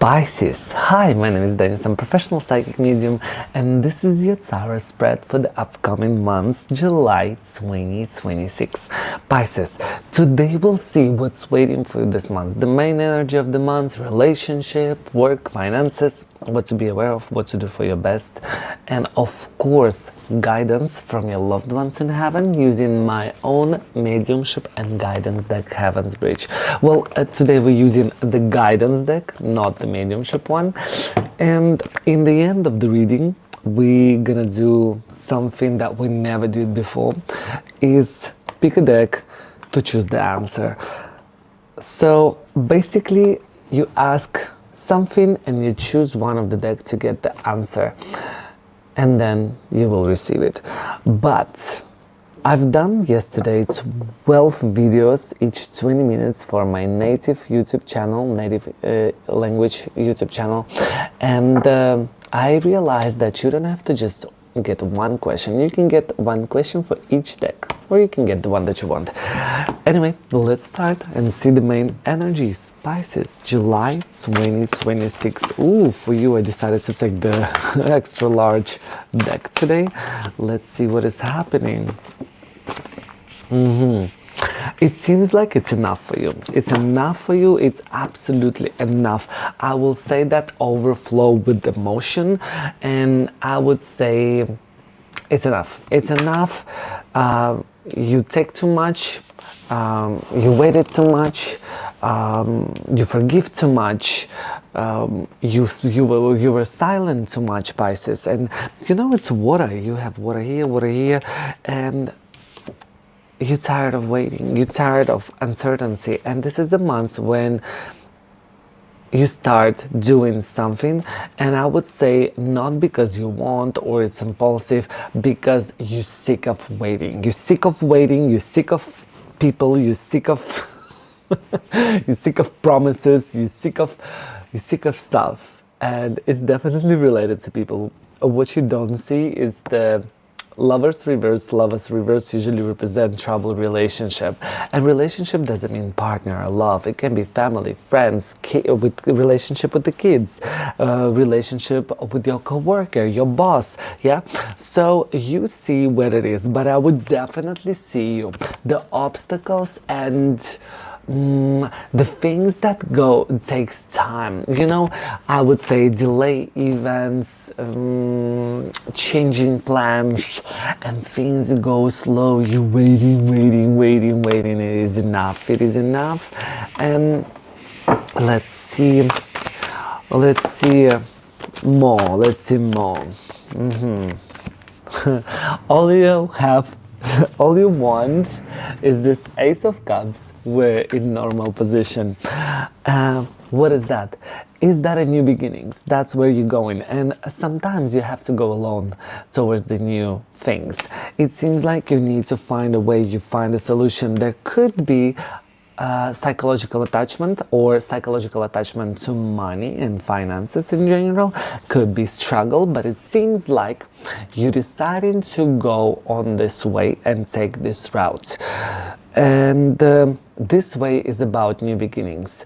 Pisces. Hi, my name is Dennis. I'm a professional psychic medium, and this is your tarot spread for the upcoming month, July 2026. Pisces, today we'll see what's waiting for you this month. The main energy of the month, relationship, work, finances, what to be aware of, what to do for your best, and of course, guidance from your loved ones in heaven using my own mediumship and guidance deck, Heaven's Bridge. Well, today we're using the guidance deck, not the mediumship one. And in the end of the reading, we're gonna do something that we never did before, is pick a deck to choose the answer. So basically, you ask something and you choose one of the deck to get the answer, and then you will receive it. But I've done yesterday 12 videos, each 20 minutes, for my native YouTube channel, native language YouTube channel, and I realized that you don't have to just get one question. You can get one question for each deck, or you can get the one that you want. Anyway, let's start and see the main energies. Pisces, July 2026. Ooh, for you I decided to take the extra large deck today. Let's see what is happening. It seems like it's enough for you. It's enough for you. It's absolutely enough. I will say that overflow with emotion, and I would say it's enough. It's enough. You take too much. You waited too much. You forgive too much. You were silent too much, Pisces. And you know, it's water. You have water here, and you're tired of waiting, you're tired of uncertainty, and this is the month when you start doing something, and I would say not because you want or it's impulsive, because you're sick of waiting. You're sick of waiting, you're sick of people, you're sick of you're sick of promises, you're sick of stuff, and it's definitely related to people. What you don't see is the Lovers reverse. Lovers reverse usually represent troubled relationship, and relationship doesn't mean partner or love. It can be family, friends, with relationship with the kids, relationship with your coworker, your boss. Yeah, so you see what it is, but I would definitely see you the obstacles and the things that takes time. You know, I would say delay events, changing plans, and things go slow. You waiting. It is enough. It is enough. And let's see more. Let's see more. All you want is this Ace of Cups. We're in normal position. What is that? Is that a new beginnings? That's where you're going, and sometimes you have to go alone towards the new things. It seems like you need to find a way, you find a solution. There could be psychological attachment, or psychological attachment to money and finances in general. Could be struggle, but it seems like you're deciding to go on this way and take this route, and this way is about new beginnings,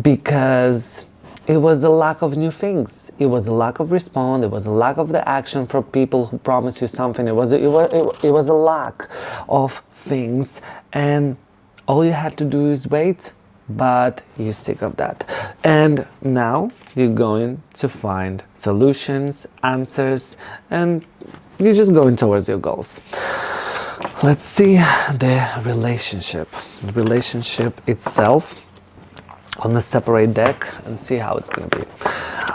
because it was a lack of new things. It was a lack of response. It was a lack of the action for people who promised you something. It was a lack of things, and all you had to do is wait, but you're sick of that. And now you're going to find solutions, answers, and you're just going towards your goals. Let's see the relationship itself on the separate deck and see how it's going to be.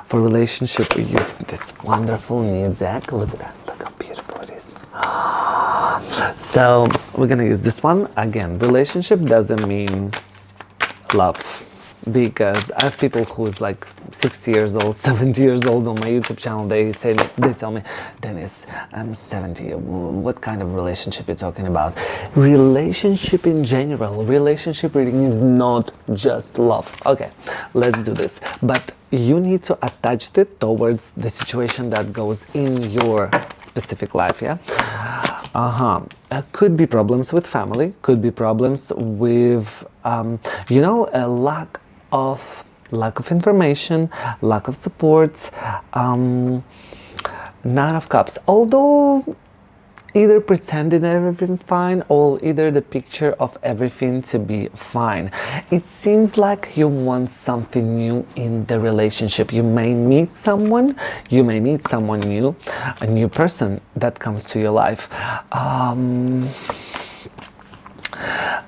For relationship, we're using this wonderful new deck. Look at that. Look how beautiful it is. So we're gonna use this one again. Relationship doesn't mean love, because I have people who's like 60 years old, 70 years old on my YouTube channel. They tell me, Dennis, I'm 70. What kind of relationship you're talking about? Relationship in general. Relationship reading is not just love. Okay, let's do this. But you need to attach it towards the situation that goes in your specific life. Yeah. Could be problems with family, could be problems with, a lack of lack of information, lack of support, Nine of Cups. Although either pretending everything's fine or either the picture of everything to be fine. It seems like you want something new in the relationship. You may meet someone new, a new person that comes to your life.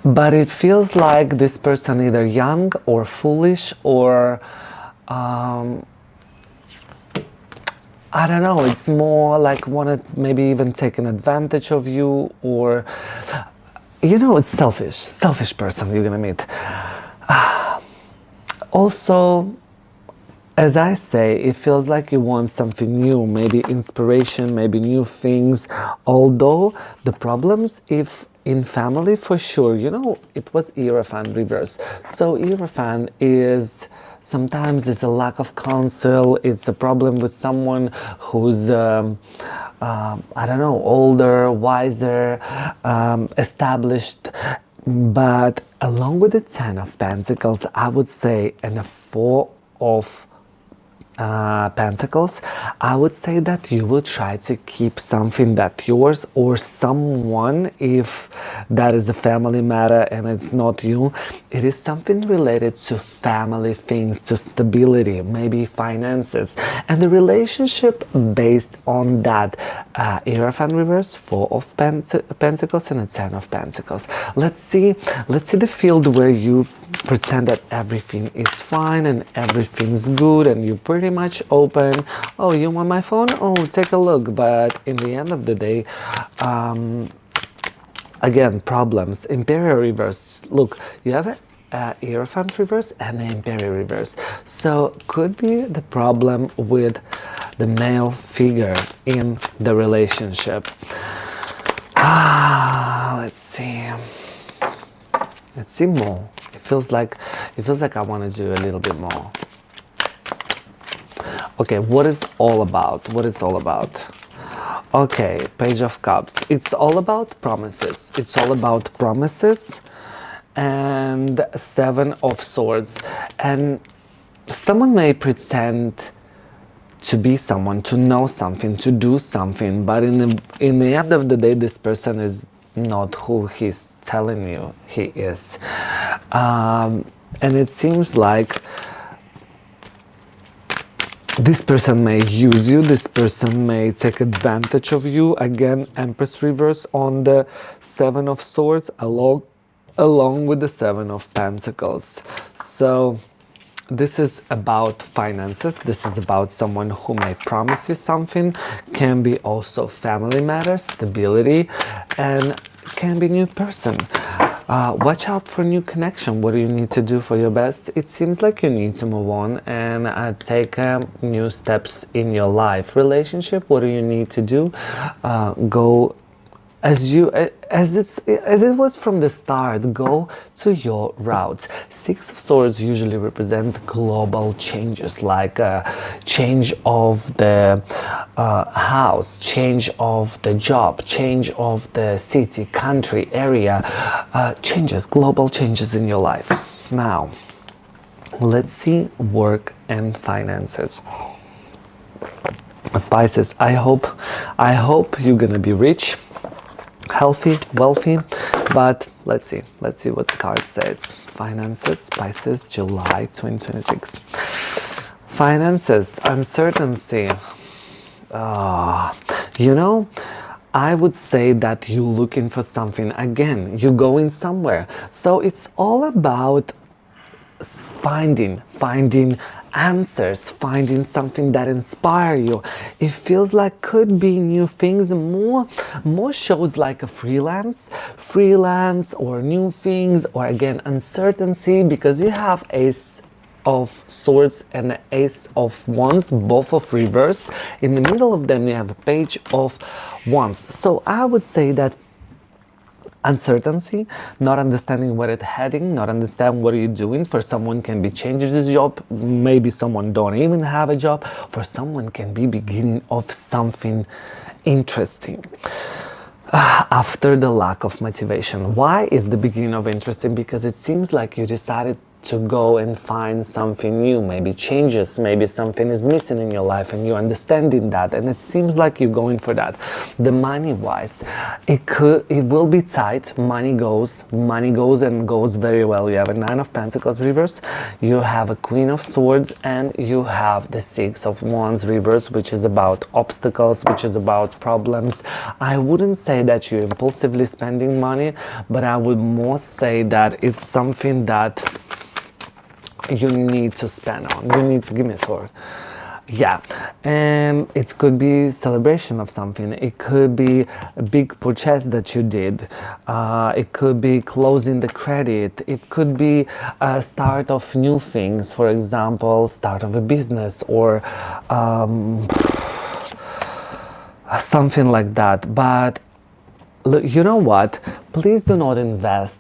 But it feels like this person either young or foolish or I don't know, it's more like wanted maybe even taking advantage of you, or it's selfish person you're gonna meet. Also, as I say, it feels like you want something new, maybe inspiration, maybe new things. Although the problems, if in family, for sure, it was Hierophant reverse. So Hierophant is sometimes it's a lack of counsel. It's a problem with someone who's I don't know, older, wiser, established. But along with the Ten of Pentacles, I would say, and the Four of Pentacles, I would say that you will try to keep something that's yours, or someone, if that is a family matter and it's not you, it is something related to family things, to stability, maybe finances, and the relationship based on that. Hierophant reverse, Four of Pentacles and a Ten of Pentacles. Let's see the field where you pretend that everything is fine and everything's good and you pretty much open. Oh, you want my phone? Oh, take a look. But in the end of the day, again, problems. Imperial reverse. Look, you have a Hierophant reverse and the Imperial reverse. So could be the problem with the male figure in the relationship. Let's see. Let's see more. It feels like I want to do a little bit more. Okay, what is all about? Okay, Page of Cups. It's all about promises. And Seven of Swords. And someone may pretend to be someone, to know something, to do something, but in the end of the day, this person is not who he's telling you he is. And it seems like this person may use you, this person may take advantage of you. Again, Empress reverse on the Seven of Swords along with the Seven of Pentacles. So this is about finances. This is about someone who may promise you something. Can be also family matters, stability, and can be new person. Watch out for new connection. What do you need to do for your best? It seems like you need to move on and take new steps in your life. Relationship, what do you need to do? Go as it was from the start. Go to your route. Six of Swords usually represent global changes, like change of the house, change of the job, change of the city, country, area, changes, global changes in your life. Now, let's see work and finances. Pisces, I hope you're gonna be rich, healthy, wealthy, but let's see what the card says. Finances, Pisces, July 2026. Finances, uncertainty. I would say that you're looking for something. Again, you're going somewhere. So it's all about finding answers, finding something that inspire you. It feels like could be new things. More shows like a freelance or new things, or again uncertainty, because you have Ace of Swords and the Ace of Wands, both of reverse. In the middle of them you have a Page of Wands. So I would say that uncertainty, not understanding where it's heading, not understand what are you doing. For someone can be changing this job, maybe someone don't even have a job. For someone can be beginning of something interesting. After the lack of motivation. Why is the beginning of interesting? Because it seems like you decided to go and find something new, maybe changes, maybe something is missing in your life and you're understanding that, and it seems like you're going for that. The money wise, it will be tight. Money goes and goes very well. You have a Nine of Pentacles reverse, you have a Queen of Swords, and you have the Six of Wands reverse, which is about obstacles, which is about problems. I wouldn't say that you're impulsively spending money, but I would more say that it's something that you need to spend on. You need to give me a sword. Yeah, and it could be celebration of something. It could be a big purchase that you did. It could be closing the credit. It could be a start of new things. For example, start of a business or something like that. But look, you know what? Please do not invest.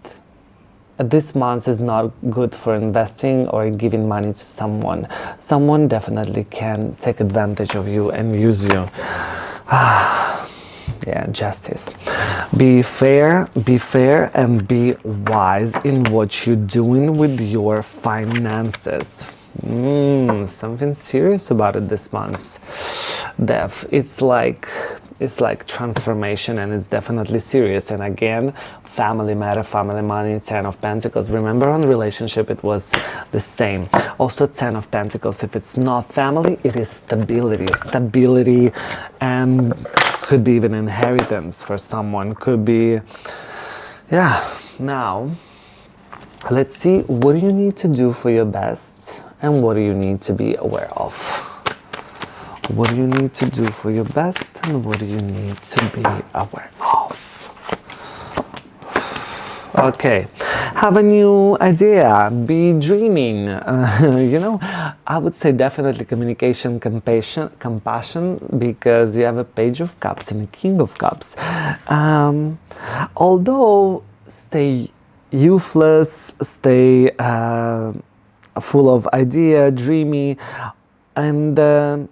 This month is not good for investing or giving money to someone. Someone definitely can take advantage of you and use you. Yeah, justice. Be fair, and be wise in what you're doing with your finances. Something serious about it this month. Death. It's like transformation, and it's definitely serious. And again, family matter, family money, Ten of Pentacles. Remember, on relationship it was the same. Also, Ten of Pentacles, if it's not family, it is stability, and could be even inheritance for someone, could be, yeah. Now let's see, what do you need to do for your best, and what do you need to be aware of? What do you need to do for your best, and what do you need to be aware of? Okay, have a new idea, be dreaming. You know, I would say definitely communication, compassion, because you have a Page of Cups and a King of Cups. Although stay youthless, stay full of idea, dreamy, and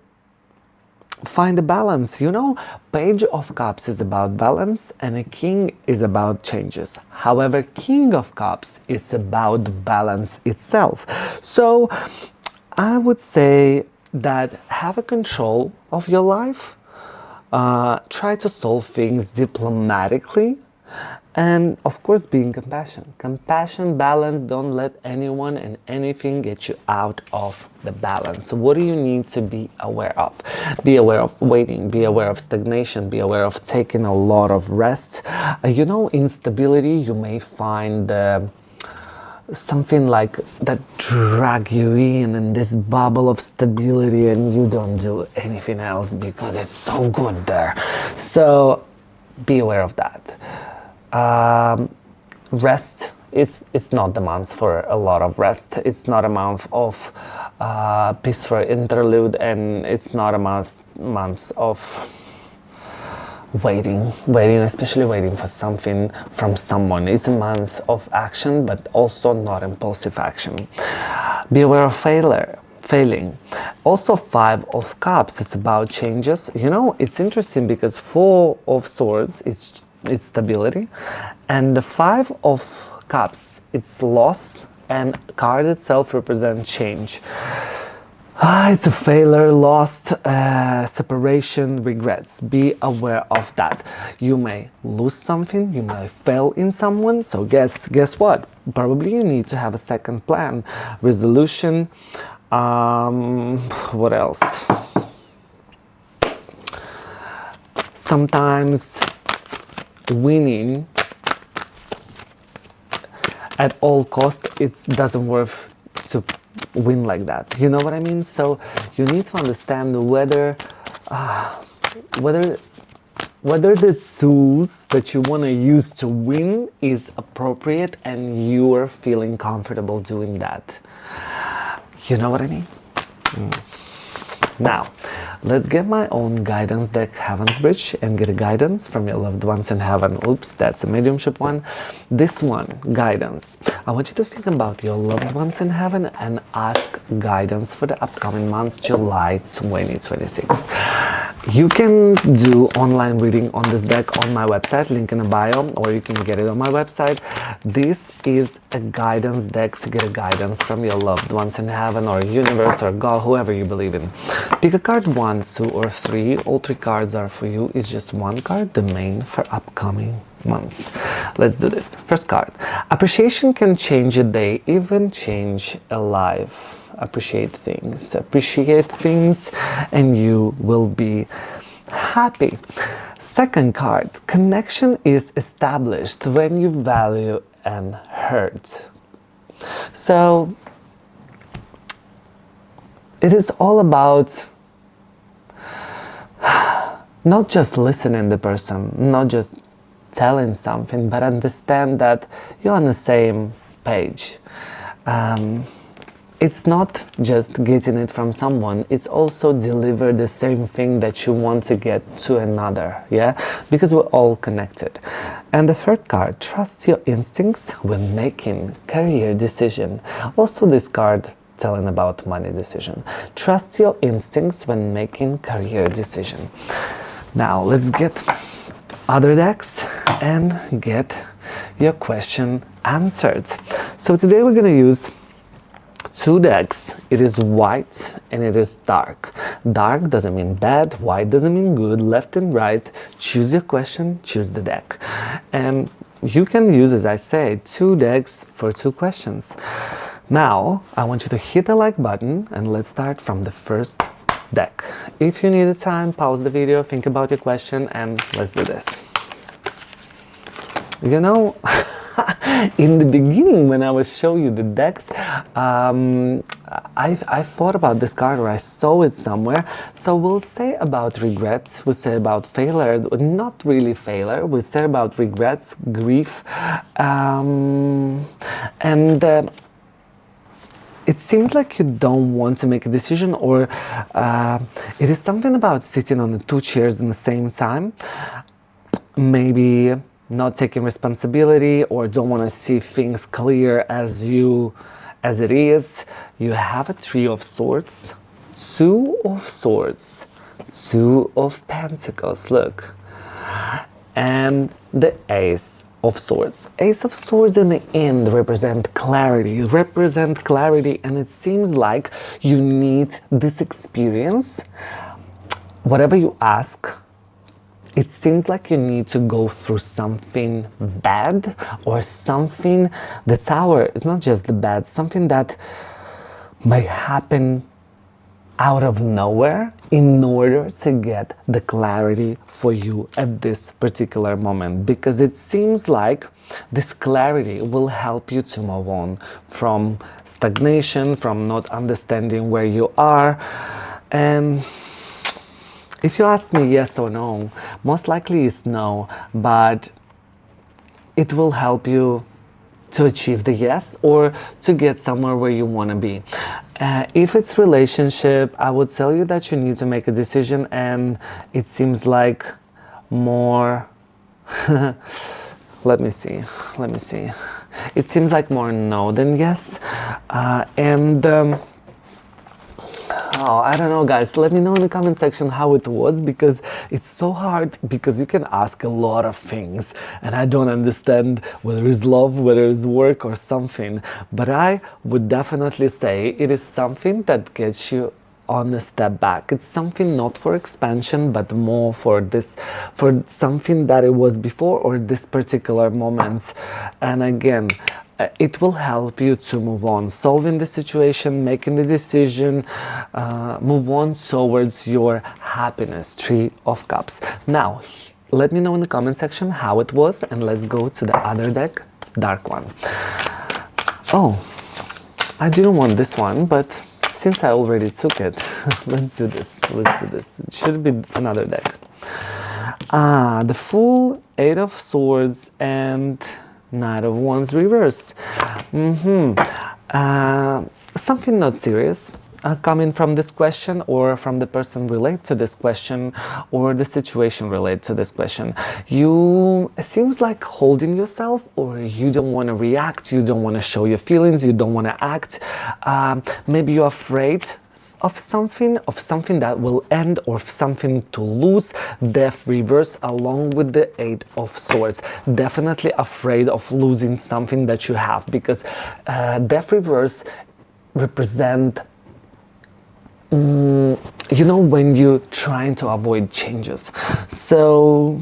find a balance. You know, Page of Cups is about balance, and a King is about changes. However, King of Cups is about balance itself. So I would say that have a control of your life, try to solve things diplomatically, and of course being compassion, balance. Don't let anyone and anything get you out of the balance. So what do you need to be aware of? Be aware of waiting, be aware of stagnation, be aware of taking a lot of rest. You know, instability, you may find something like that drag you in this bubble of stability, and you don't do anything else because it's so good there. So be aware of that. Rest, it's not the month for a lot of rest. It's not a month of peaceful interlude, and it's not a month of waiting, especially waiting for something from someone. It's a month of action, but also not impulsive action. Be aware of failing. Also, Five of Cups, it's about changes. You know, it's interesting because Four of Swords, it's stability, and the Five of Cups, it's loss, and card itself represents change. It's a failure, lost, separation, regrets. Be aware of that. You may lose something, you may fail in someone, so guess what? Probably you need to have a second plan, resolution. What else? Sometimes winning at all cost, it doesn't worth to win like that. You know what I mean? So you need to understand whether the tools that you want to use to win is appropriate and you are feeling comfortable doing that. You know what I mean? Now, let's get my own guidance deck, Heaven's Bridge, and get a guidance from your loved ones in heaven. Oops, that's a mediumship one. This one, guidance. I want you to think about your loved ones in heaven and ask guidance for the upcoming months, July 2026. You can do online reading on this deck on my website, link in the bio, or you can get it on my website. This is a guidance deck to get a guidance from your loved ones in heaven or universe or God, whoever you believe in. Pick a card, 1, 2, or 3. All 3 cards are for you. It's just one card, the main for upcoming months. Let's do this. First card. Appreciation can change a day, even change a life. Appreciate things, and you will be happy. Second card. Connection is established when you value and hurt. So it is all about not just listening to the person, not just telling something, but understand that you're on the same page. It's not just getting it from someone, it's also deliver the same thing that you want to get to another, yeah? Because we're all connected. And the third card, trust your instincts when making career decision. Also this card telling about money decision. Trust your instincts when making career decision. Now let's get other decks and get your question answered. So today we're gonna use 2 decks. It is white and it is dark. Dark doesn't mean bad, white doesn't mean good, left and right. Choose your question, choose the deck. And you can use, as I say, 2 decks for 2 questions. Now, I want you to hit the like button and let's start from the first deck. If you need the time, pause the video, think about your question, and let's do this. You know, in the beginning when I was showing you the decks, I thought about this card, or I saw it somewhere. So we'll say about regrets, we'll say about failure, not really failure, we'll say about regrets, grief, and it seems like you don't want to make a decision, or it is something about sitting on the 2 chairs in the same time. Maybe not taking responsibility, or don't want to see things clear as it is. You have a 3 of Swords, 2 of Swords, 2 of Pentacles, look, and the Ace of Swords. Ace of Swords in the end represent clarity, and it seems like you need this experience. Whatever you ask, it seems like you need to go through something bad, or something. The Tower is not just the bad, something that may happen out of nowhere in order to get the clarity for you at this particular moment, because it seems like this clarity will help you to move on from stagnation, from not understanding where you are. And if you ask me yes or no, most likely it's no, but it will help you to achieve the yes, or to get somewhere where you want to be. If it's relationship, I would tell you that you need to make a decision, and it seems like more let me see, it seems like more no than yes. Oh, I don't know, guys, let me know in the comment section how it was, because it's so hard, because you can ask a lot of things and I don't understand whether it's love, whether it's work or something, but I would definitely say it is something that gets you on a step back. It's something not for expansion, but more for this, for something that it was before, or this particular moment. And again, it will help you to move on, solving the situation, making the decision, move on towards your happiness. 3 of Cups. Now, let me know in the comment section how it was, and let's go to the other deck, dark one. Oh, I didn't want this one, but since I already took it, let's do this. It should be another deck. The Fool, 8 of Swords, and Knight of Wands reverse. Something not serious coming from this question, or from the person related to this question, or the situation related to this question. It seems like holding yourself, or you don't want to react, you don't want to show your feelings, you don't want to act. Maybe you're afraid of something that will end, or something to lose. Death reverse along with the Eight of Swords. Definitely afraid of losing something that you have, because death reverse represent you know, when you're trying to avoid changes. So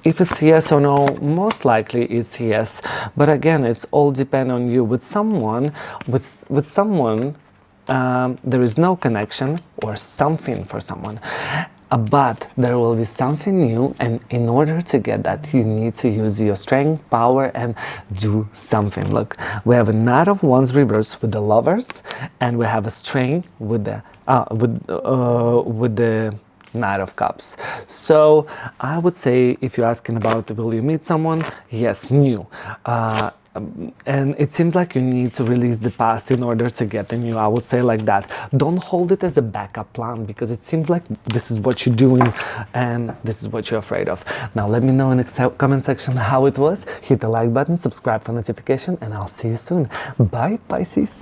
if it's yes or no, most likely it's yes. But again, it's all depend on you. With someone, there is no connection or something for someone. But there will be something new, and in order to get that, you need to use your strength, power, and do something. Look, we have a Knight of Wands reverse with the Lovers, and we have a strength with the Knight of Cups. So I would say, if you're asking about will you meet someone, yes, new. And it seems like you need to release the past in order to get the new. I would say like that. Don't hold it as a backup plan, because it seems like this is what you're doing and this is what you're afraid of. Now let me know in the comment section how it was. Hit the like button, subscribe for notification, and I'll see you soon. Bye, Pisces.